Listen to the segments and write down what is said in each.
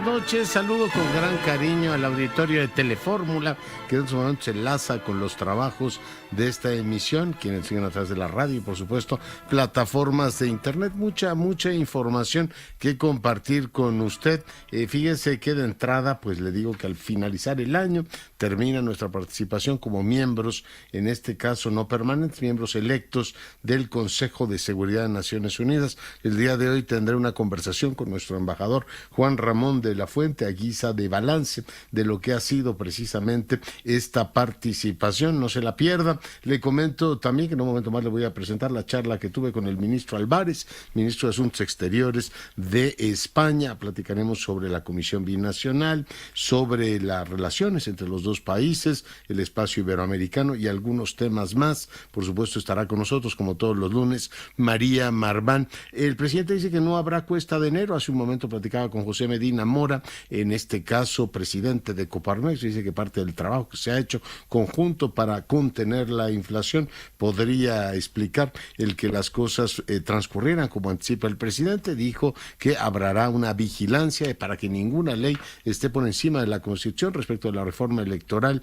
noches. Saludo con gran cariño al auditorio de Telefórmula, que en su momento se enlaza con los trabajos de esta emisión, quienes siguen a través de la radio y, por supuesto, plataformas de internet. Mucha información que compartir con usted. Fíjese que de entrada, pues le digo que al finalizar el año termina nuestra participación como miembros, en este caso no permanentes, miembros electos del Consejo de Seguridad de Naciones Unidas. El día de hoy tendré una conversación con nuestro embajador Juan Ramón de la Fuente a guisa de balance de lo que ha sido precisamente esta participación. No se la pierda. Le comento también que en un momento más le voy a presentar la charla que tuve con el ministro Álvarez, ministro de Asuntos Exteriores de España. Platicaremos sobre la Comisión Binacional, sobre las relaciones entre los dos países, el espacio iberoamericano y algunos temas más. Por supuesto estará con nosotros, como todos los lunes, María Marván. El presidente dice que no habrá cuesta de enero. Hace un momento platicaba con José Medina Mora, en este caso presidente de Coparmex. Dice que parte del trabajo que se ha hecho conjunto para contener la inflación podría explicar el que las cosas transcurrieran como anticipa el presidente. Dijo que habrá una vigilancia para que ninguna ley esté por encima de la Constitución respecto a la reforma electoral.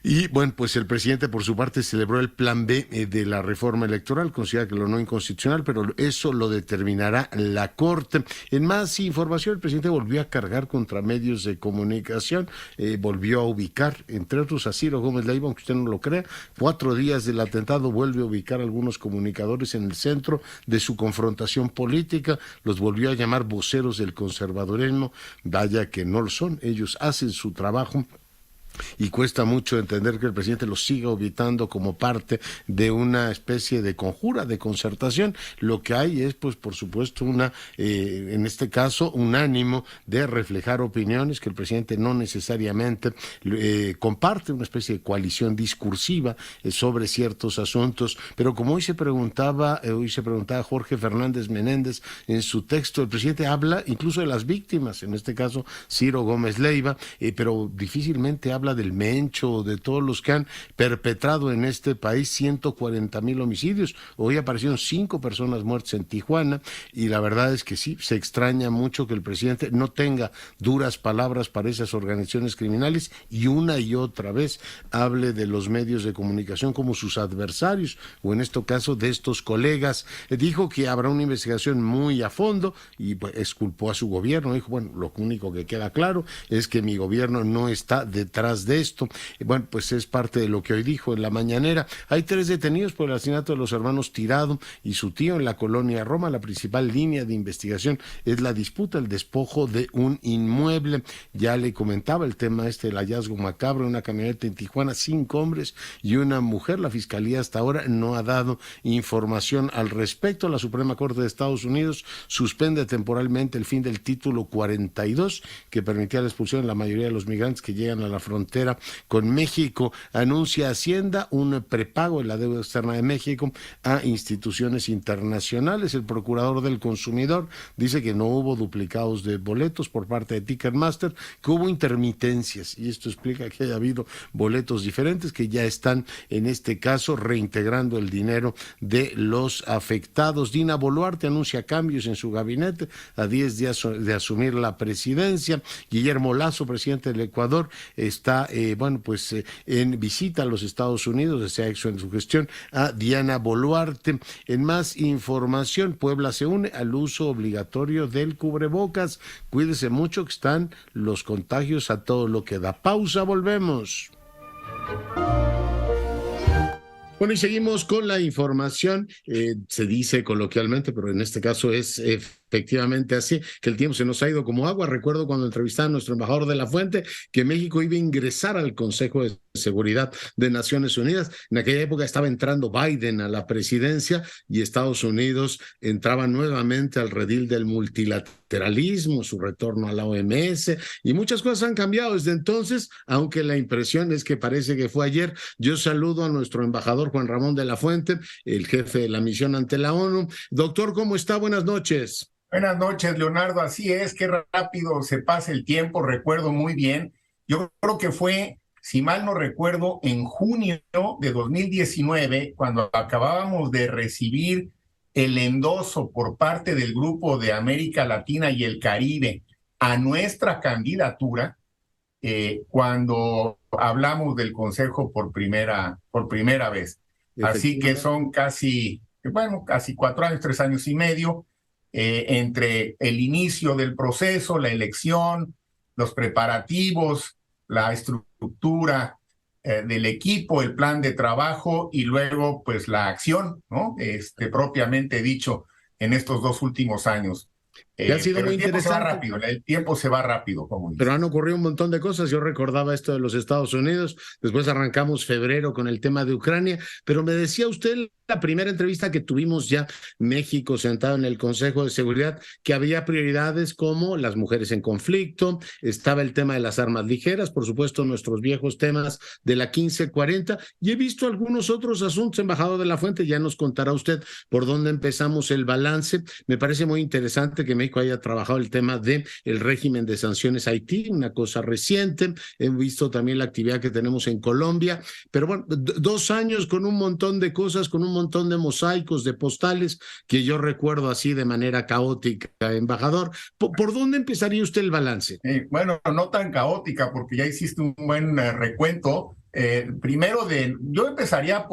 Y bueno, pues el presidente por su parte celebró el plan B de la reforma electoral, considera que lo no inconstitucional, pero eso lo determinará la Corte. En más información, el presidente volvió a cargar contra medios de comunicación, volvió a ubicar, entre otros, a Ciro Gómez Leiva, aunque usted no lo crea. 4 días del atentado vuelve a ubicar a algunos comunicadores en el centro de su confrontación política, los volvió a llamar voceros del conservadurismo. Vaya que no lo son, ellos hacen su trabajo. Y cuesta mucho entender que el presidente los siga ubicando como parte de una especie de conjura, de concertación. Lo que hay es, pues, por supuesto, en este caso, un ánimo de reflejar opiniones que el presidente no necesariamente comparte, una especie de coalición discursiva sobre ciertos asuntos. Pero como hoy se preguntaba Jorge Fernández Menéndez en su texto, el presidente habla incluso de las víctimas, en este caso Ciro Gómez Leiva, pero difícilmente habla del Mencho, de todos los que han perpetrado en este país 140,000 homicidios. Hoy aparecieron 5 personas muertas en Tijuana y la verdad es que sí, se extraña mucho que el presidente no tenga duras palabras para esas organizaciones criminales y una y otra vez hable de los medios de comunicación como sus adversarios, o en este caso de estos colegas. Dijo que habrá una investigación muy a fondo y pues, exculpó a su gobierno. Dijo, bueno, lo único que queda claro es que mi gobierno no está detrás de esto. Bueno, pues es parte de lo que hoy dijo en la mañanera. Hay 3 detenidos por el asesinato de los hermanos Tirado y su tío en la colonia Roma. La principal línea de investigación es la disputa, el despojo de un inmueble. Ya le comentaba el tema del hallazgo macabro, una camioneta en Tijuana, 5 hombres y una mujer. La fiscalía hasta ahora no ha dado información al respecto. La Suprema Corte de Estados Unidos suspende temporalmente el fin del título 42 que permitía la expulsión de la mayoría de los migrantes que llegan a la frontera con México. Anuncia Hacienda un prepago en la deuda externa de México a instituciones internacionales. El procurador del consumidor dice que no hubo duplicados de boletos por parte de Ticketmaster, que hubo intermitencias, y esto explica que haya habido boletos diferentes que ya están, en este caso, reintegrando el dinero de los afectados. Dina Boluarte anuncia cambios en su gabinete a 10 días de asumir la presidencia. Guillermo Lasso, presidente del Ecuador, está en visita a los Estados Unidos. Se ha hecho en su gestión a Diana Boluarte. En más información, Puebla se une al uso obligatorio del cubrebocas. Cuídese mucho que están los contagios a todo lo que da. Pausa, volvemos. Bueno, y seguimos con la información. Se dice coloquialmente, pero en este caso es efectivamente así, que el tiempo se nos ha ido como agua. Recuerdo cuando entrevistaba a nuestro embajador de la Fuente que México iba a ingresar al Consejo de Seguridad de Naciones Unidas. En aquella época estaba entrando Biden a la presidencia y Estados Unidos entraba nuevamente al redil del multilateralismo, su retorno a la OMS, y muchas cosas han cambiado desde entonces, aunque la impresión es que parece que fue ayer. Yo saludo a nuestro embajador Juan Ramón de la Fuente, el jefe de la misión ante la ONU. Doctor, ¿cómo está? Buenas noches. Buenas noches, Leonardo. Así es, qué rápido se pasa el tiempo. Recuerdo muy bien. Yo creo que fue, si mal no recuerdo, en junio de 2019, cuando acabábamos de recibir el endoso por parte del Grupo de América Latina y el Caribe a nuestra candidatura cuando hablamos del Consejo por primera vez. Así que son casi 4 años, 3 años y medio, entre el inicio del proceso, la elección, los preparativos, la estructura del equipo, el plan de trabajo y luego pues la acción, ¿no? Propiamente dicho, en estos 2 últimos años. Ha sido Pero muy el tiempo se va interesante. rápido, el tiempo se va rápido, como dices. Pero han ocurrido un montón de cosas. Yo recordaba esto de los Estados Unidos, después arrancamos febrero con el tema de Ucrania, pero me decía usted en la primera entrevista que tuvimos ya México sentado en el Consejo de Seguridad que había prioridades como las mujeres en conflicto, estaba el tema de las armas ligeras, por supuesto nuestros viejos temas de la 1540 y he visto algunos otros asuntos, embajador de la Fuente, ya nos contará usted por dónde empezamos el balance. Me parece muy interesante que México haya trabajado el tema del régimen de sanciones a Haití, una cosa reciente. He visto también la actividad que tenemos en Colombia, pero bueno, 2 años con un montón de cosas, con un montón de mosaicos, de postales, que yo recuerdo así de manera caótica, embajador. ¿Por dónde empezaría usted el balance? Bueno, no tan caótica, porque ya hiciste un buen recuento. Primero, yo empezaría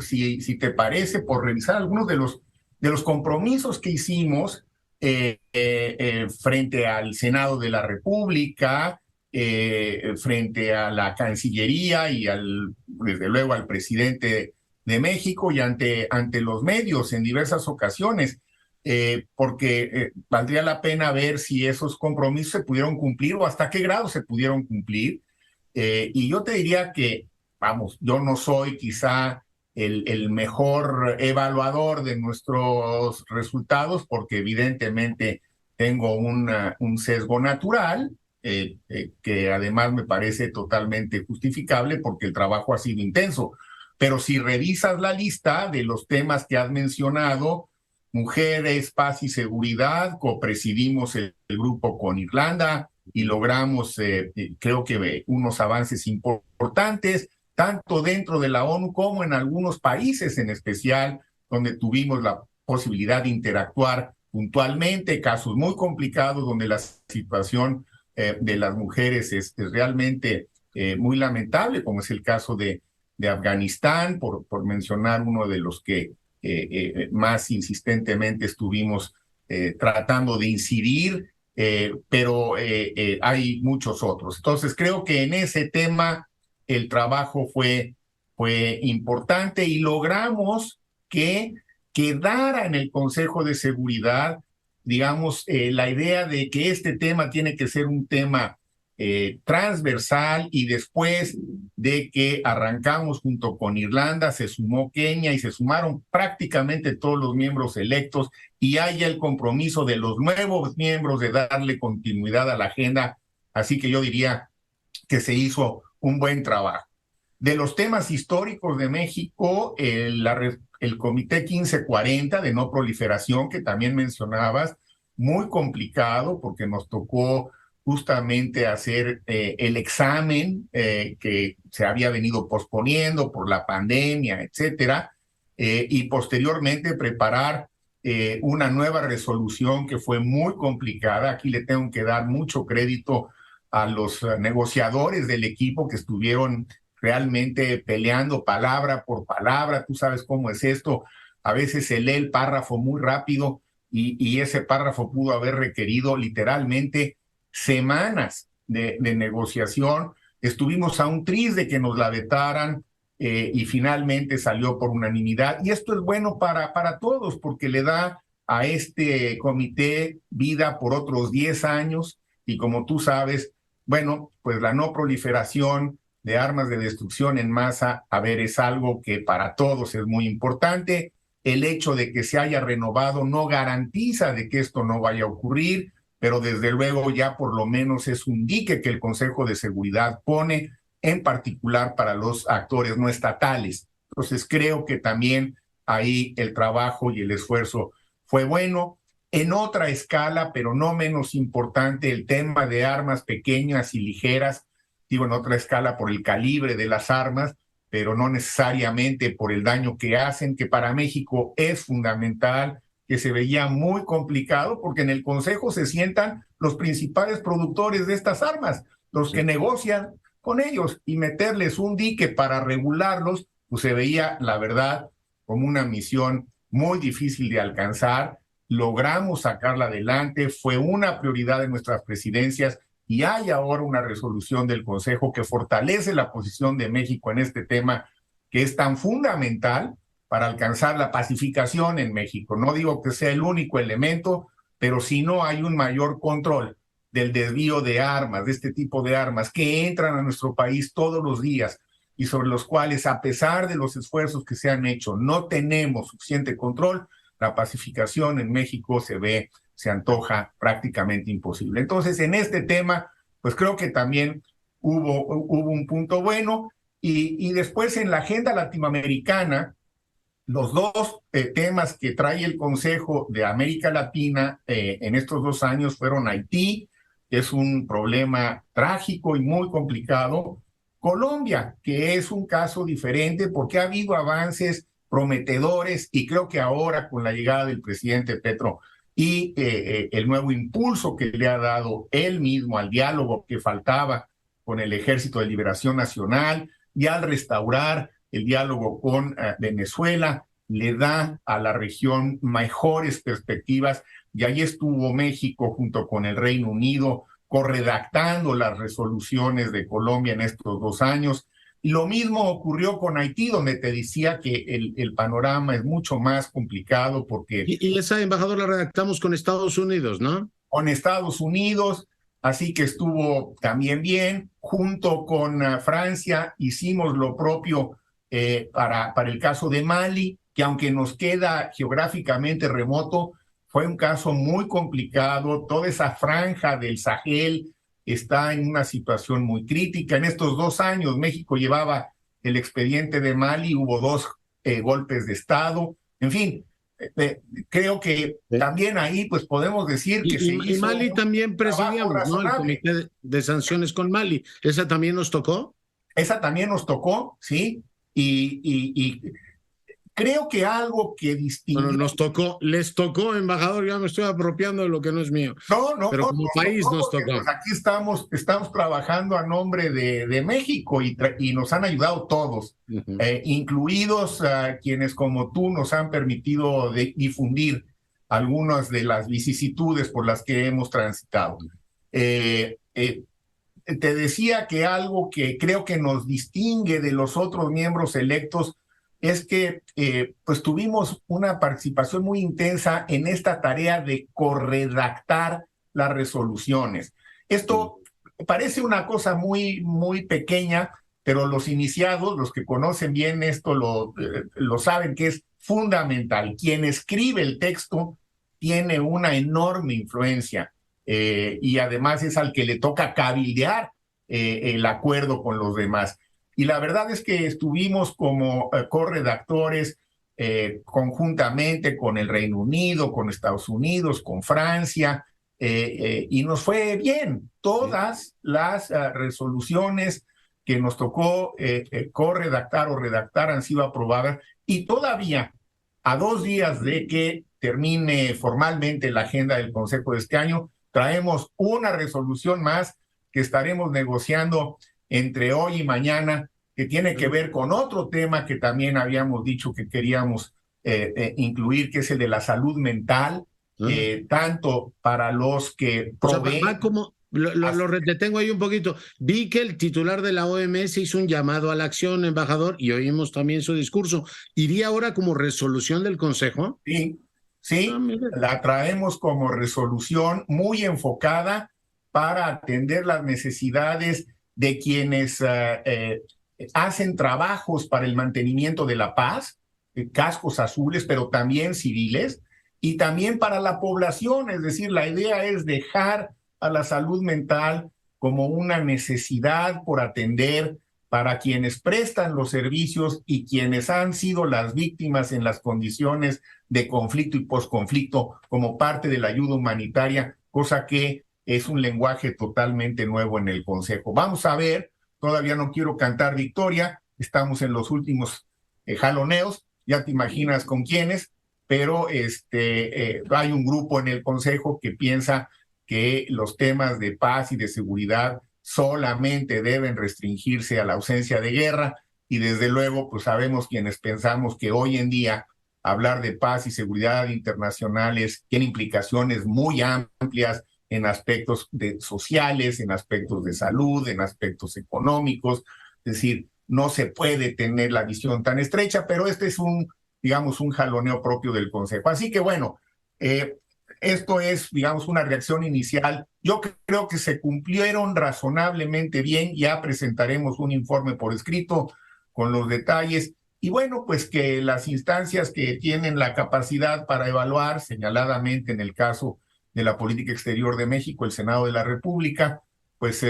si te parece, por revisar algunos de los compromisos que hicimos frente al Senado de la República, frente a la Cancillería y desde luego al presidente de México y ante los medios en diversas ocasiones. Porque valdría la pena ver si esos compromisos se pudieron cumplir o hasta qué grado se pudieron cumplir. Y yo te diría que, vamos, yo no soy quizá el mejor evaluador de nuestros resultados porque evidentemente tengo un sesgo natural, que además me parece totalmente justificable porque el trabajo ha sido intenso. Pero si revisas la lista de los temas que has mencionado, mujeres, paz y seguridad, copresidimos el grupo con Irlanda y logramos, creo que unos avances importantes, tanto dentro de la ONU como en algunos países en especial, donde tuvimos la posibilidad de interactuar puntualmente, casos muy complicados donde la situación de las mujeres es realmente muy lamentable, como es el caso de Afganistán, por mencionar uno de los que más insistentemente estuvimos tratando de incidir, pero hay muchos otros. Entonces, creo que en ese tema el trabajo fue importante y logramos que quedara en el Consejo de Seguridad, digamos, la idea de que este tema tiene que ser un tema transversal, y después de que arrancamos junto con Irlanda, se sumó Kenia y se sumaron prácticamente todos los miembros electos y hay el compromiso de los nuevos miembros de darle continuidad a la agenda. Así que yo diría que se hizo un buen trabajo. De los temas históricos de México, el Comité 1540 de no proliferación que también mencionabas, muy complicado porque nos tocó justamente hacer el examen que se había venido posponiendo por la pandemia, etcétera, y posteriormente preparar una nueva resolución que fue muy complicada. Aquí le tengo que dar mucho crédito a los negociadores del equipo que estuvieron realmente peleando palabra por palabra. Tú sabes cómo es esto. A veces se lee el párrafo muy rápido y ese párrafo pudo haber requerido literalmente semanas de negociación. Estuvimos a un tris de que nos la vetaran y finalmente salió por unanimidad. Y esto es bueno para todos porque le da a este comité vida por otros 10 años y como tú sabes, bueno, pues la no proliferación de armas de destrucción en masa, a ver, es algo que para todos es muy importante. El hecho de que se haya renovado no garantiza de que esto no vaya a ocurrir, pero desde luego ya por lo menos es un dique que el Consejo de Seguridad pone, en particular para los actores no estatales. Entonces creo que también ahí el trabajo y el esfuerzo fue bueno. En otra escala, pero no menos importante, el tema de armas pequeñas y ligeras, digo en otra escala por el calibre de las armas, pero no necesariamente por el daño que hacen, que para México es fundamental que se veía muy complicado, porque en el Consejo se sientan los principales productores de estas armas, los que negocian con ellos, y meterles un dique para regularlos, pues se veía, la verdad, como una misión muy difícil de alcanzar. Logramos sacarla adelante, fue una prioridad de nuestras presidencias, y hay ahora una resolución del Consejo que fortalece la posición de México en este tema, que es tan fundamental para alcanzar la pacificación en México. No digo que sea el único elemento, pero si no hay un mayor control del desvío de armas, de este tipo de armas que entran a nuestro país todos los días y sobre los cuales, a pesar de los esfuerzos que se han hecho, no tenemos suficiente control, la pacificación en México se antoja prácticamente imposible. Entonces, en este tema, pues creo que también hubo un punto bueno, y después en la agenda latinoamericana, los dos temas que trae el Consejo de América Latina en estos 2 años fueron Haití, que es un problema trágico y muy complicado; Colombia, que es un caso diferente porque ha habido avances prometedores, y creo que ahora, con la llegada del presidente Petro y el nuevo impulso que le ha dado él mismo al diálogo que faltaba con el Ejército de Liberación Nacional, y al restaurar el diálogo con Venezuela, le da a la región mejores perspectivas. Y ahí estuvo México junto con el Reino Unido corredactando las resoluciones de Colombia en estos 2 años. Y lo mismo ocurrió con Haití, donde te decía que el panorama es mucho más complicado, porque Y esa, embajador, la redactamos con Estados Unidos, ¿no? con Estados Unidos, así que estuvo también bien. Junto con Francia hicimos lo propio para el caso de Mali, que aunque nos queda geográficamente remoto, fue un caso muy complicado. Toda esa franja del Sahel está en una situación muy crítica. En estos 2 años México llevaba el expediente de Mali, hubo 2 golpes de Estado, en fin. Creo que también ahí pues podemos decir que se Y hizo Mali un también trabajo presidíamos, ¿no? El razonable. comité de sanciones con Mali. ¿Esa también nos tocó? Esa también nos tocó, ¿sí? Y creo que algo que Bueno, distinguió. nos tocó, les tocó, embajador, ya me estoy apropiando de lo que no es mío, No, no, pero como nos país tocó nos porque pues tocó. aquí estamos trabajando a nombre de México, y nos han ayudado todos, Ujú. incluidos quienes como tú nos han permitido difundir algunas de las vicisitudes por las que hemos transitado. Eh, eh, Te decía que algo que creo que nos distingue de los otros miembros electos es que pues tuvimos una participación muy intensa en esta tarea de corredactar las resoluciones. Esto parece una cosa muy pequeña, pero los iniciados, los que conocen bien esto, lo saben que es fundamental. Quien escribe el texto tiene una enorme influencia, y además es al que le toca cabildear el acuerdo con los demás. Y la verdad es que estuvimos como corredactores conjuntamente con el Reino Unido, con Estados Unidos, con Francia, y nos fue bien. Todas las resoluciones que nos tocó corredactar o redactar han sido aprobadas, y todavía, a 2 días de que termine formalmente la agenda del Consejo de este año, traemos una resolución más que estaremos negociando entre hoy y mañana, que tiene que ver con otro tema que también habíamos dicho que queríamos incluir, que es el de la salud mental, tanto para los que O sea, proveen. va como, lo detengo ahí un poquito. Vi que el titular de la OMS hizo un llamado a la acción, embajador, y oímos también su discurso. ¿Iría ahora como resolución del Consejo? Sí, Ah, sí, mire. la traemos como resolución muy enfocada para atender las necesidades de quienes hacen trabajos para el mantenimiento de la paz, cascos azules, pero también civiles, y también para la población. Es decir, la idea es dejar a la salud mental como una necesidad por atender para quienes prestan los servicios y quienes han sido las víctimas en las condiciones de conflicto y posconflicto como parte de la ayuda humanitaria, cosa que es un lenguaje totalmente nuevo en el Consejo. Vamos a ver, todavía no quiero cantar victoria, estamos en los últimos jaloneos, ya te imaginas con quiénes, pero hay un grupo en el Consejo que piensa que los temas de paz y de seguridad solamente deben restringirse a la ausencia de guerra, y desde luego pues sabemos quienes pensamos que hoy en día hablar de paz y seguridad internacionales tiene implicaciones muy amplias en aspectos sociales, en aspectos de salud, en aspectos económicos. Es decir, no se puede tener la visión tan estrecha, pero este es digamos, un jaloneo propio del Consejo. Así que bueno, esto es, digamos, una reacción inicial. Yo creo que se cumplieron razonablemente bien. Ya presentaremos un informe por escrito con los detalles. Y bueno, pues que las instancias que tienen la capacidad para evaluar, señaladamente en el caso de la política exterior de México, el Senado de la República, pues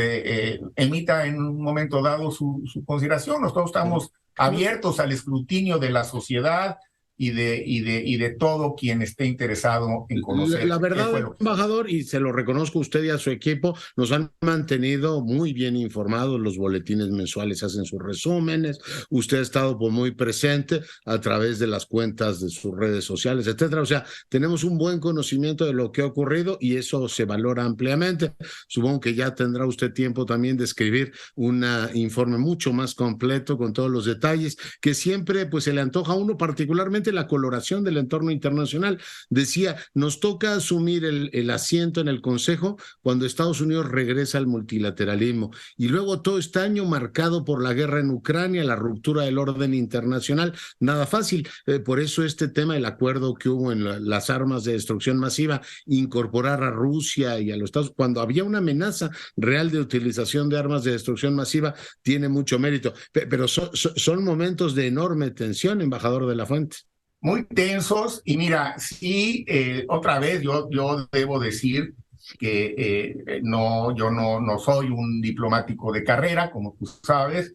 emita en un momento dado su consideración. Nosotros estamos abiertos al escrutinio de la sociedad y de todo quien esté interesado en conocer. La verdad, embajador, y se lo reconozco a usted y a su equipo, nos han mantenido muy bien informados. Los boletines mensuales hacen sus resúmenes. Usted ha estado muy presente a través de las cuentas de sus redes sociales, etcétera. O sea, tenemos un buen conocimiento de lo que ha ocurrido y eso se valora ampliamente. Supongo que ya tendrá usted tiempo también de escribir un informe mucho más completo con todos los detalles que siempre pues se le antoja a uno, particularmente la coloración del entorno internacional. Decía, nos toca asumir el asiento en el Consejo cuando Estados Unidos regresa al multilateralismo y luego todo este año marcado por la guerra en Ucrania, la ruptura del orden internacional, nada fácil. Por eso este tema, el acuerdo que hubo en las armas de destrucción masiva, incorporar a Rusia y a los Estados Unidos, cuando había una amenaza real de utilización de armas de destrucción masiva, tiene mucho mérito. Pero son momentos de enorme tensión, embajador de la Fuente. Muy tensos, y mira, sí, otra vez yo debo decir que yo no soy un diplomático de carrera, como tú sabes.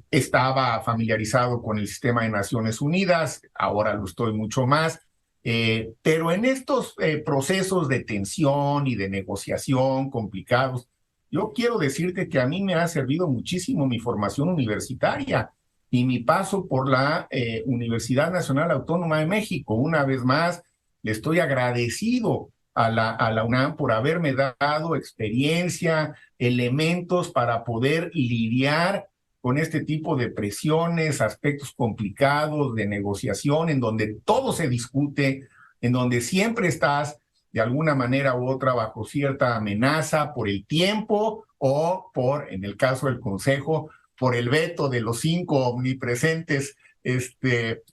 Estaba familiarizado con el sistema de Naciones Unidas, ahora lo estoy mucho más, pero en estos procesos de tensión y de negociación complicados, yo quiero decirte que a mí me ha servido muchísimo mi formación universitaria y mi paso por la Universidad Nacional Autónoma de México. Una vez más, le estoy agradecido a la UNAM por haberme dado experiencia, elementos para poder lidiar con este tipo de presiones, aspectos complicados de negociación, en donde todo se discute, en donde siempre estás de alguna manera u otra bajo cierta amenaza por el tiempo o por, en el caso del Consejo, por el veto de los 5 omnipresentes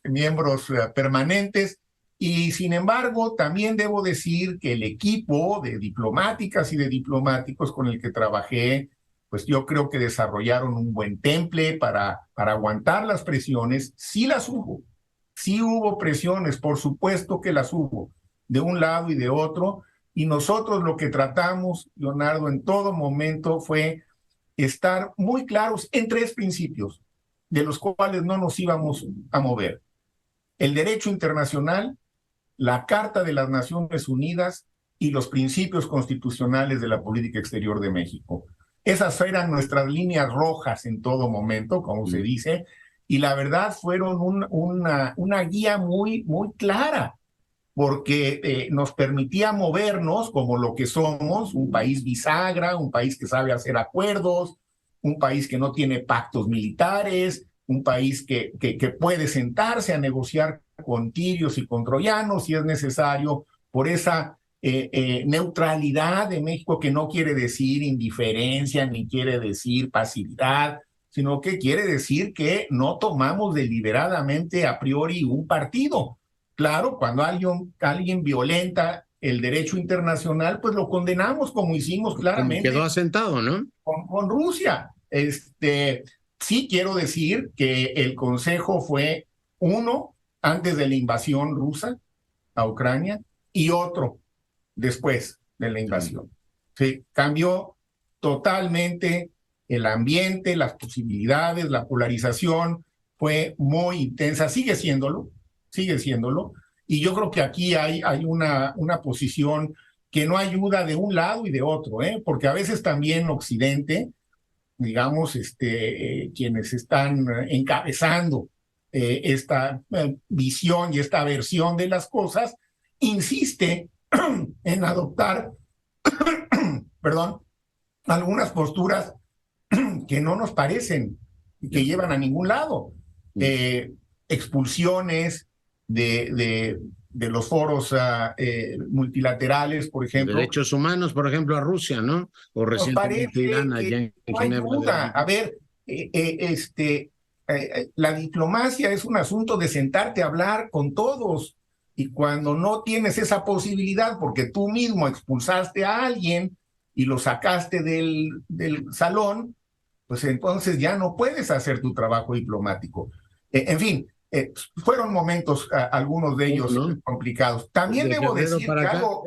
miembros permanentes. Y sin embargo, también debo decir que el equipo de diplomáticas y de diplomáticos con el que trabajé, pues yo creo que desarrollaron un buen temple para aguantar las presiones. Sí las hubo, sí hubo presiones, por supuesto que las hubo, de un lado y de otro. Y nosotros lo que tratamos, Leonardo, en todo momento fue estar muy claros en 3 principios, de los cuales no nos íbamos a mover: el derecho internacional, la Carta de las Naciones Unidas y los principios constitucionales de la política exterior de México. Esas eran nuestras líneas rojas en todo momento, como se dice, y la verdad fueron una guía muy clara, porque nos permitía movernos como lo que somos, un país bisagra, un país que sabe hacer acuerdos, un país que no tiene pactos militares, un país que puede sentarse a negociar con tirios y con troyanos si es necesario, por esa neutralidad de México, que no quiere decir indiferencia ni quiere decir pasividad, sino que quiere decir que no tomamos deliberadamente a priori un partido. Claro, cuando alguien violenta el derecho internacional, pues lo condenamos, como hicimos claramente. Quedó asentado, ¿no? Con Rusia. Sí quiero decir que el Consejo fue uno antes de la invasión rusa a Ucrania y otro después de la invasión. Sí, cambió totalmente el ambiente, las posibilidades, la polarización fue muy intensa, sigue siéndolo, y yo creo que aquí hay una posición que no ayuda de un lado y de otro, porque a veces también Occidente, digamos, quienes están encabezando esta visión y esta versión de las cosas, insiste en adoptar, perdón, algunas posturas que no nos parecen y que llevan a ningún lado. Expulsiones de los foros multilaterales, por ejemplo. Derechos humanos, por ejemplo, a Rusia, ¿no? O recientemente Irán, allá en no hay Ginebra. duda. A ver, la diplomacia es un asunto de sentarte a hablar con todos, y cuando no tienes esa posibilidad porque tú mismo expulsaste a alguien y lo sacaste del salón, pues entonces ya no puedes hacer tu trabajo diplomático. En fin, fueron momentos, algunos de ellos complicados. También debo decir que algo...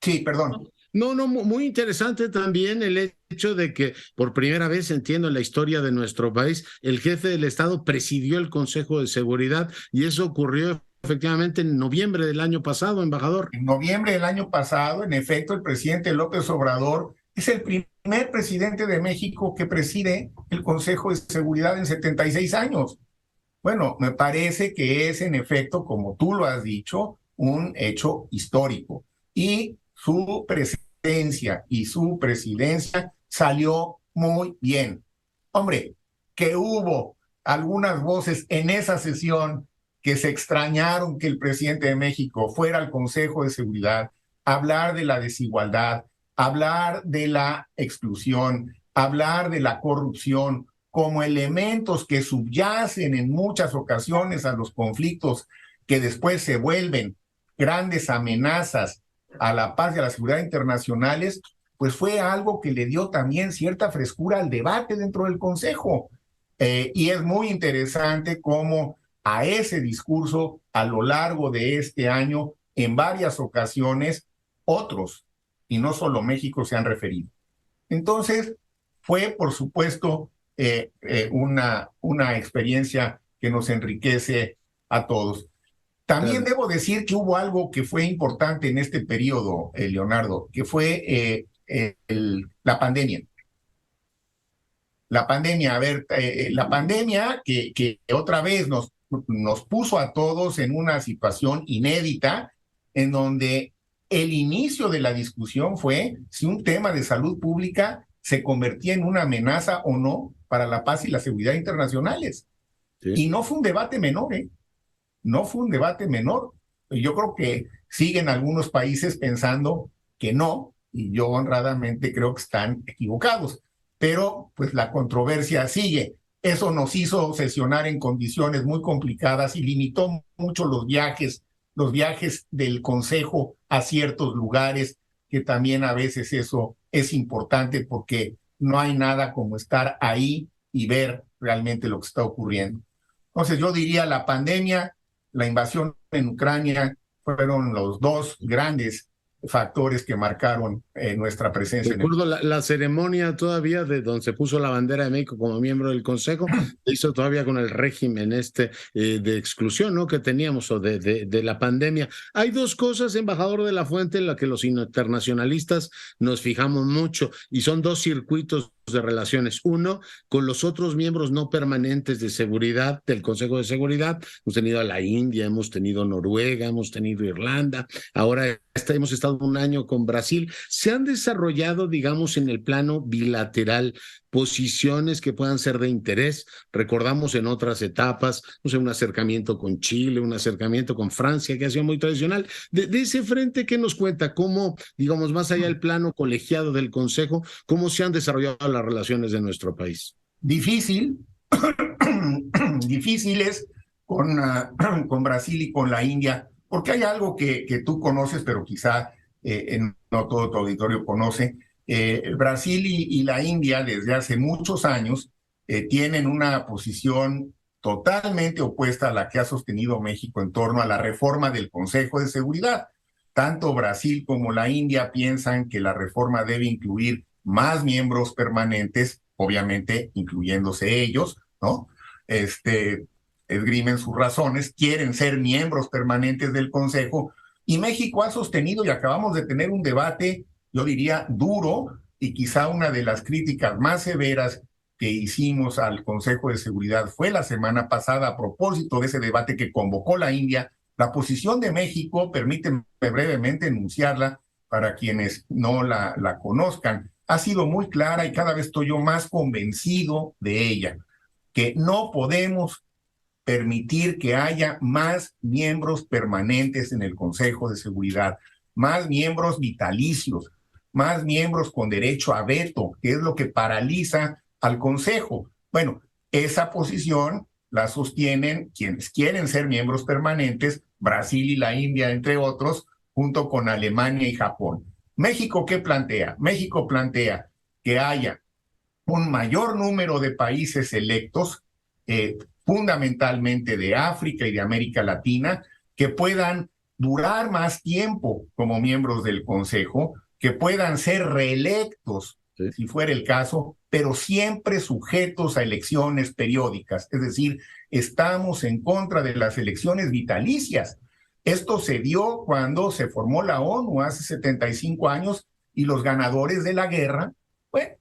Sí, perdón. No, muy interesante también el hecho de que por primera vez, entiendo, en la historia de nuestro país, el jefe del Estado presidió el Consejo de Seguridad, y eso ocurrió efectivamente en noviembre del año pasado, embajador. En noviembre del año pasado, en efecto, el presidente López Obrador es el primer presidente de México que preside el Consejo de Seguridad en 76 años. Bueno, me parece que es, en efecto, como tú lo has dicho, un hecho histórico. Y su presencia y su presidencia salió muy bien. Hombre, que hubo algunas voces en esa sesión que se extrañaron que el presidente de México fuera al Consejo de Seguridad a hablar de la desigualdad, hablar de la exclusión, hablar de la corrupción, como elementos que subyacen en muchas ocasiones a los conflictos que después se vuelven grandes amenazas a la paz y a la seguridad internacionales, pues fue algo que le dio también cierta frescura al debate dentro del Consejo. Y es muy interesante cómo a ese discurso, a lo largo de este año, en varias ocasiones, otros, y no solo México, se han referido. Entonces, fue, por supuesto, una experiencia que nos enriquece a todos. También debo decir que hubo algo que fue importante en este periodo, Leonardo, que fue la pandemia. La pandemia, a ver, la pandemia que otra vez nos puso a todos en una situación inédita, en donde el inicio de la discusión fue si un tema de salud pública se convertía en una amenaza o no para la paz y la seguridad internacionales. Sí. Y no fue un debate menor, ¿eh? No fue un debate menor. Yo creo que siguen algunos países pensando que no, y yo honradamente creo que están equivocados. Pero pues la controversia sigue. Eso nos hizo sesionar en condiciones muy complicadas y limitó mucho los viajes del Consejo a ciertos lugares, que también a veces eso es importante porque no hay nada como estar ahí y ver realmente lo que está ocurriendo. Entonces yo diría la pandemia, la invasión en Ucrania fueron los dos grandes factores que marcaron nuestra presencia. Recuerdo la ceremonia todavía de donde se puso la bandera de México como miembro del Consejo, se hizo todavía con el régimen de exclusión, ¿no?, que teníamos, o de la pandemia. Hay dos cosas, embajador de la Fuente, en las que los internacionalistas nos fijamos mucho, y son dos circuitos de relaciones. Uno, con los otros miembros no permanentes de seguridad del Consejo de Seguridad. Hemos tenido a la India, hemos tenido Noruega, hemos tenido Irlanda, ahora hemos estado un año con Brasil. Se han desarrollado, digamos, en el plano bilateral posiciones que puedan ser de interés. Recordamos en otras etapas, no sé, un acercamiento con Chile, un acercamiento con Francia, que ha sido muy tradicional. De ese frente, ¿qué nos cuenta? ¿Cómo, digamos, más allá del plano colegiado del Consejo, cómo se han desarrollado las relaciones de nuestro país? Difíciles con Brasil y con la India, porque hay algo que tú conoces, pero quizá no todo tu auditorio conoce. Brasil y la India desde hace muchos años tienen una posición totalmente opuesta a la que ha sostenido México en torno a la reforma del Consejo de Seguridad. Tanto Brasil como la India piensan que la reforma debe incluir más miembros permanentes, obviamente incluyéndose ellos, ¿no? Esgrimen sus razones, quieren ser miembros permanentes del Consejo, y México ha sostenido, y acabamos de tener un debate, yo diría, duro, y quizá una de las críticas más severas que hicimos al Consejo de Seguridad fue la semana pasada a propósito de ese debate que convocó la India. La posición de México, permíteme brevemente enunciarla para quienes no la conozcan, ha sido muy clara y cada vez estoy yo más convencido de ella, que no podemos permitir que haya más miembros permanentes en el Consejo de Seguridad, más miembros vitalicios, más miembros con derecho a veto, que es lo que paraliza al Consejo. Bueno, esa posición la sostienen quienes quieren ser miembros permanentes, Brasil y la India, entre otros, junto con Alemania y Japón. ¿México qué plantea? México plantea que haya un mayor número de países electos, fundamentalmente de África y de América Latina, que puedan durar más tiempo como miembros del Consejo, que puedan ser reelectos, sí, si fuera el caso, pero siempre sujetos a elecciones periódicas. Es decir, estamos en contra de las elecciones vitalicias. Esto se dio cuando se formó la ONU hace 75 años y los ganadores de la guerra, bueno,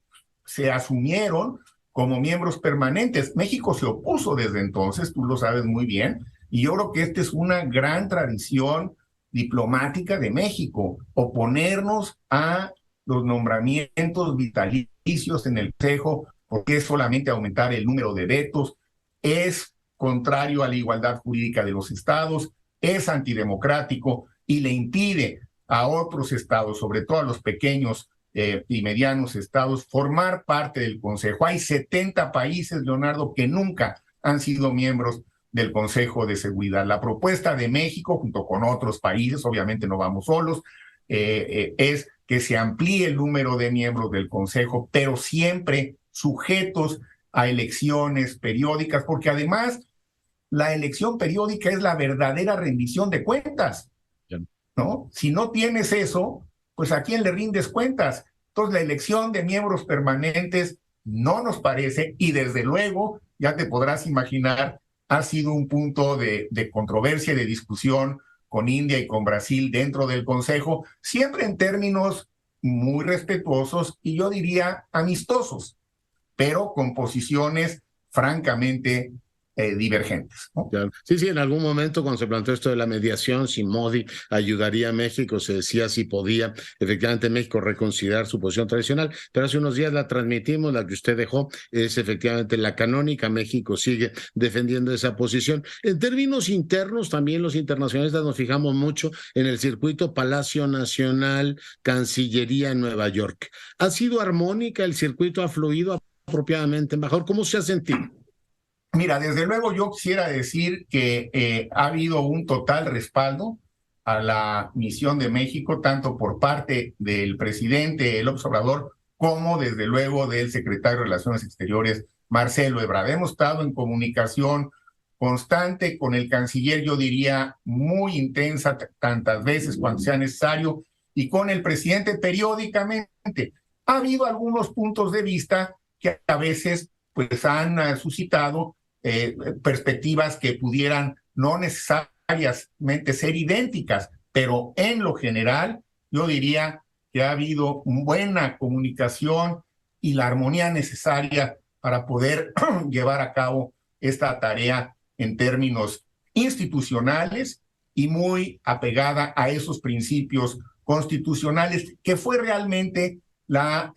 se asumieron como miembros permanentes. México se opuso desde entonces, tú lo sabes muy bien, y yo creo que esta es una gran tradición diplomática de México, oponernos a los nombramientos vitalicios en el Consejo, porque es solamente aumentar el número de vetos, es contrario a la igualdad jurídica de los estados, es antidemocrático y le impide a otros estados, sobre todo a los pequeños y medianos estados, formar parte del Consejo. Hay 70 países, Leonardo, que nunca han sido miembros del Consejo de Seguridad. La propuesta de México, junto con otros países, obviamente no vamos solos, es que se amplíe el número de miembros del Consejo, pero siempre sujetos a elecciones periódicas, porque además la elección periódica es la verdadera rendición de cuentas, ¿no? Si no tienes eso, pues ¿a quién le rindes cuentas? Entonces la elección de miembros permanentes no nos parece, y desde luego, ya te podrás imaginar, ha sido un punto de controversia y de discusión con India y con Brasil dentro del Consejo, siempre en términos muy respetuosos y yo diría amistosos, pero con posiciones francamente divergentes, ¿no? Claro. Sí, sí, en algún momento cuando se planteó esto de la mediación, si Modi ayudaría a México, se decía si podía efectivamente México reconsiderar su posición tradicional, pero hace unos días la transmitimos, la que usted dejó es efectivamente la canónica. México sigue defendiendo esa posición. En términos internos, también los internacionalistas nos fijamos mucho en el circuito Palacio Nacional, Cancillería en Nueva York. ¿Ha sido armónica? ¿El circuito ha fluido apropiadamente, embajador? ¿Cómo se ha sentido? Mira, desde luego yo quisiera decir que ha habido un total respaldo a la misión de México, tanto por parte del presidente López Obrador como desde luego del secretario de Relaciones Exteriores, Marcelo Ebrard. Hemos estado en comunicación constante con el canciller, yo diría muy intensa, tantas veces cuando sea necesario, y con el presidente periódicamente. Ha habido algunos puntos de vista que a veces pues han suscitado perspectivas que pudieran no necesariamente ser idénticas, pero en lo general yo diría que ha habido buena comunicación y la armonía necesaria para poder llevar a cabo esta tarea en términos institucionales y muy apegada a esos principios constitucionales, que fue realmente la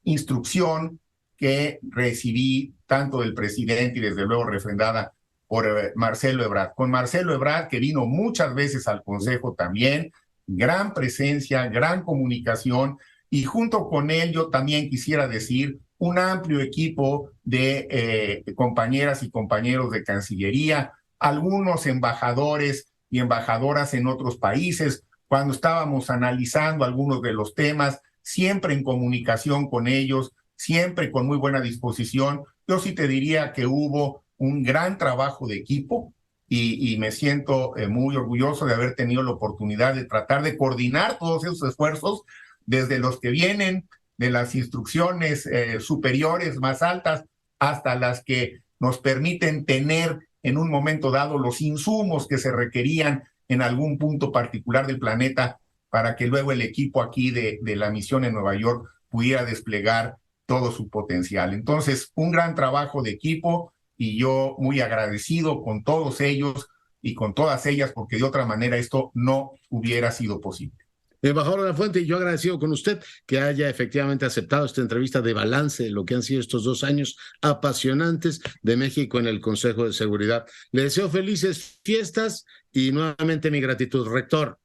instrucción que recibí tanto del presidente y desde luego refrendada por Marcelo Ebrard. Con Marcelo Ebrard, que vino muchas veces al Consejo también, gran presencia, gran comunicación, y junto con él yo también quisiera decir un amplio equipo de compañeras y compañeros de Cancillería, algunos embajadores y embajadoras en otros países, cuando estábamos analizando algunos de los temas, siempre en comunicación con ellos, siempre con muy buena disposición. Yo sí te diría que hubo un gran trabajo de equipo y me siento muy orgulloso de haber tenido la oportunidad de tratar de coordinar todos esos esfuerzos, desde los que vienen de las instrucciones superiores más altas hasta las que nos permiten tener en un momento dado los insumos que se requerían en algún punto particular del planeta para que luego el equipo aquí de la misión en Nueva York pudiera desplegar todo su potencial. Entonces, un gran trabajo de equipo y yo muy agradecido con todos ellos y con todas ellas, porque de otra manera esto no hubiera sido posible. Embajador de la Fuente, yo agradecido con usted que haya efectivamente aceptado esta entrevista de balance de lo que han sido estos 2 años apasionantes de México en el Consejo de Seguridad. Le deseo felices fiestas y nuevamente mi gratitud, rector.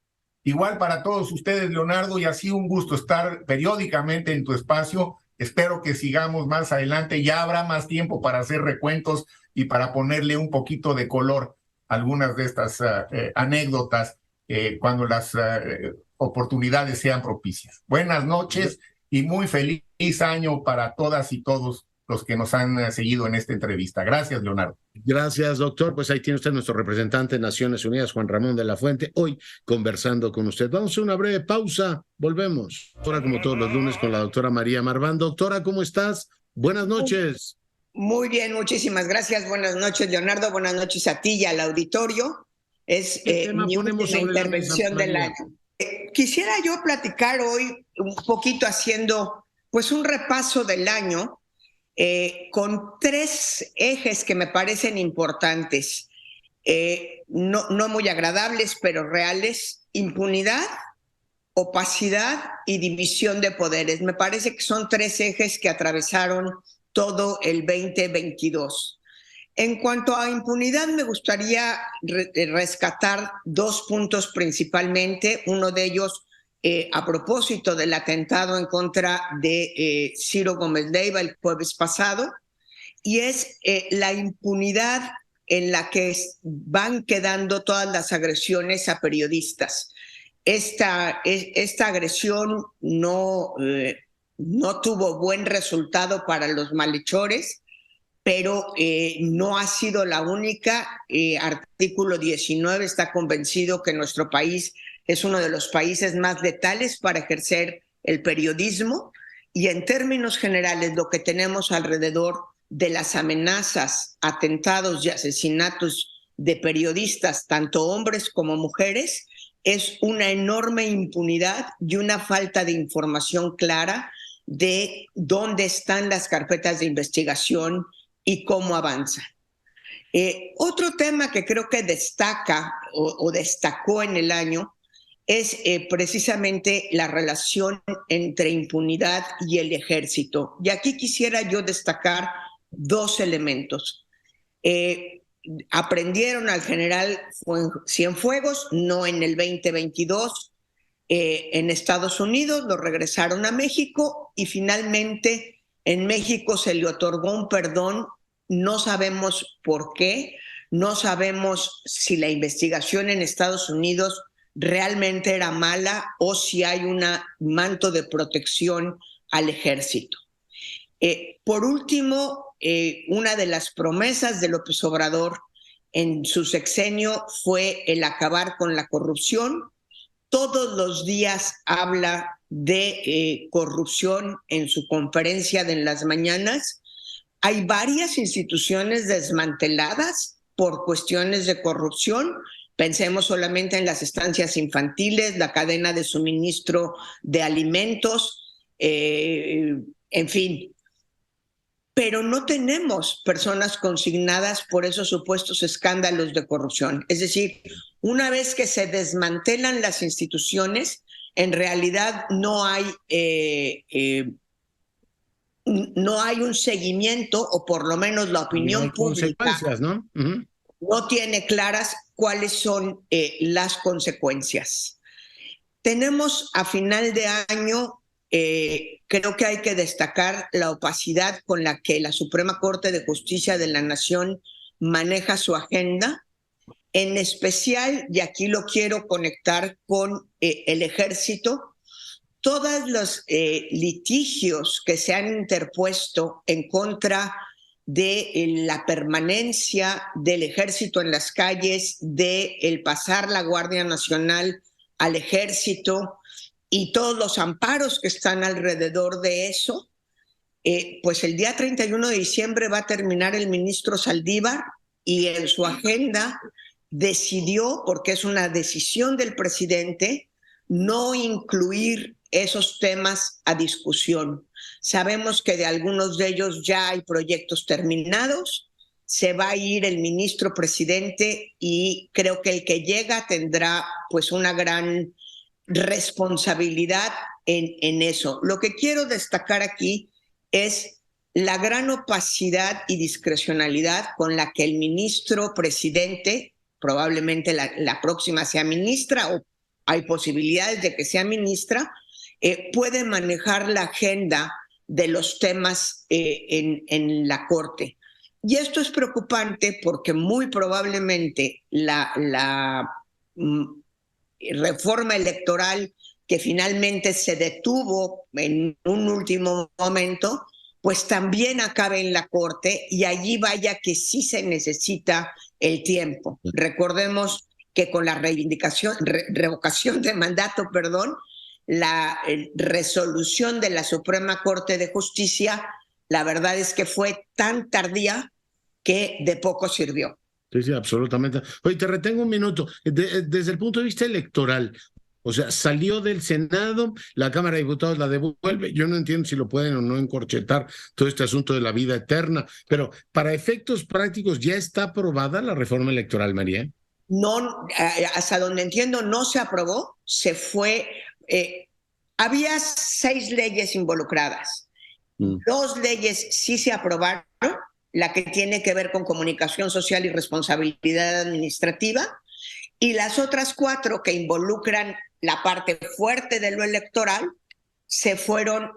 Igual para todos ustedes, Leonardo, y ha sido un gusto estar periódicamente en tu espacio. Espero que sigamos más adelante. Ya habrá más tiempo para hacer recuentos y para ponerle un poquito de color a algunas de estas anécdotas cuando las oportunidades sean propicias. Buenas noches y muy feliz año para todas y todos los que nos han seguido en esta entrevista. Gracias, Leonardo. Gracias, doctor. Pues ahí tiene usted nuestro representante en Naciones Unidas, Juan Ramón de la Fuente, hoy conversando con usted. Vamos a una breve pausa. Volvemos. Ahora, como todos los lunes, con la doctora María Marván. Doctora, ¿cómo estás? Buenas noches. Muy bien, muchísimas gracias. Buenas noches, Leonardo. Buenas noches a ti y al auditorio. Es mi última intervención del año. Quisiera yo platicar hoy un poquito haciendo pues un repaso del año con 3 ejes que me parecen importantes, no muy agradables, pero reales: impunidad, opacidad y división de poderes. Me parece que son 3 ejes que atravesaron todo el 2022. En cuanto a impunidad, me gustaría rescatar 2 puntos principalmente. Uno de ellos, a propósito del atentado en contra de Ciro Gómez Leiva el jueves pasado, y es la impunidad en la que van quedando todas las agresiones a periodistas. Esta agresión no tuvo buen resultado para los malhechores, pero no ha sido la única. Artículo 19 está convencido que nuestro país es uno de los países más letales para ejercer el periodismo, y en términos generales lo que tenemos alrededor de las amenazas, atentados y asesinatos de periodistas, tanto hombres como mujeres, es una enorme impunidad y una falta de información clara de dónde están las carpetas de investigación y cómo avanza. Otro tema que creo que destaca o destacó en el año es precisamente la relación entre impunidad y el ejército. Y aquí quisiera yo destacar 2 elementos. Aprendieron al general Cienfuegos, no en el 2022, en Estados Unidos, lo regresaron a México y finalmente en México se le otorgó un perdón. No sabemos por qué, no sabemos si la investigación en Estados Unidos realmente era mala o si hay un manto de protección al ejército. Por último, una de las promesas de López Obrador en su sexenio fue el acabar con la corrupción. Todos los días habla de corrupción en su conferencia de en las mañanas. Hay varias instituciones desmanteladas por cuestiones de corrupción. Pensemos solamente en las estancias infantiles, la cadena de suministro de alimentos, en fin. Pero no tenemos personas consignadas por esos supuestos escándalos de corrupción. Es decir, una vez que se desmantelan las instituciones, en realidad no hay un seguimiento, o por lo menos la opinión pública no tiene claras cuáles son las consecuencias. Tenemos a final de año, creo que hay que destacar la opacidad con la que la Suprema Corte de Justicia de la Nación maneja su agenda, en especial, y aquí lo quiero conectar con el ejército. Todos los litigios que se han interpuesto en contra de la permanencia del ejército en las calles, de el pasar la Guardia Nacional al ejército y todos los amparos que están alrededor de eso, pues el día 31 de diciembre va a terminar el ministro Saldívar y en su agenda decidió, porque es una decisión del presidente, no incluir esos temas a discusión. Sabemos que de algunos de ellos ya hay proyectos terminados. Se va a ir el ministro presidente y creo que el que llega tendrá pues una gran responsabilidad en eso. Lo que quiero destacar aquí es la gran opacidad y discrecionalidad con la que el ministro presidente, probablemente la próxima sea ministra o hay posibilidades de que sea ministra, puede manejar la agenda de los temas en la Corte. Y esto es preocupante porque muy probablemente la reforma electoral que finalmente se detuvo en un último momento, pues también acabe en la Corte y allí vaya que sí se necesita el tiempo. Recordemos que con la revocación de mandato, la resolución de la Suprema Corte de Justicia, la verdad es que fue tan tardía que de poco sirvió. Sí, sí, absolutamente. Oye, te retengo un minuto. Desde el punto de vista electoral, o sea, salió del Senado, la Cámara de Diputados la devuelve. Yo no entiendo si lo pueden o no encorchetar todo este asunto de la vida eterna, pero para efectos prácticos, ¿ya está aprobada la reforma electoral, María? No, hasta donde entiendo, no se aprobó, se fue. Había 6 leyes involucradas. 2 leyes sí se aprobaron, la que tiene que ver con comunicación social y responsabilidad administrativa, y las otras 4 que involucran la parte fuerte de lo electoral se fueron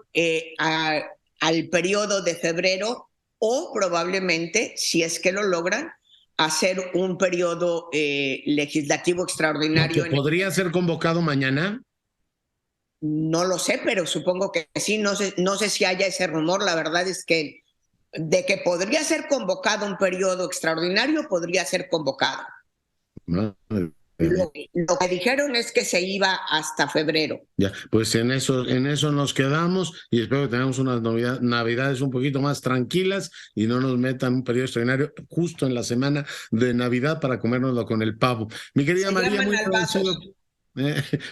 al periodo de febrero o probablemente, si es que lo logran, hacer un periodo legislativo extraordinario. ¿Que podría ser convocado mañana? No lo sé, pero supongo que sí. No sé si haya ese rumor. La verdad es que de que podría ser convocado un periodo extraordinario, podría ser convocado. Lo que dijeron es que se iba hasta febrero. Ya, pues en eso nos quedamos y espero que tengamos unas navidades un poquito más tranquilas y no nos metan un periodo extraordinario justo en la semana de Navidad para comérnoslo con el pavo. Mi querida María,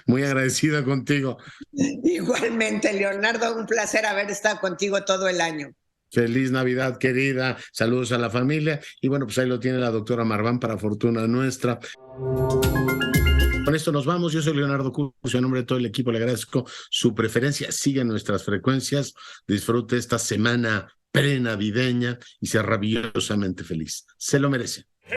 muy agradecida contigo. Igualmente, Leonardo, un placer haber estado contigo todo el año. Feliz Navidad, querida. Saludos a la familia. Y bueno, pues ahí lo tiene la doctora Marván para fortuna nuestra. Con esto nos vamos. Yo soy Leonardo Curcio. En nombre de todo el equipo le agradezco su preferencia. Siga nuestras frecuencias. Disfrute esta semana prenavideña y sea rabillosamente feliz. Se lo merece.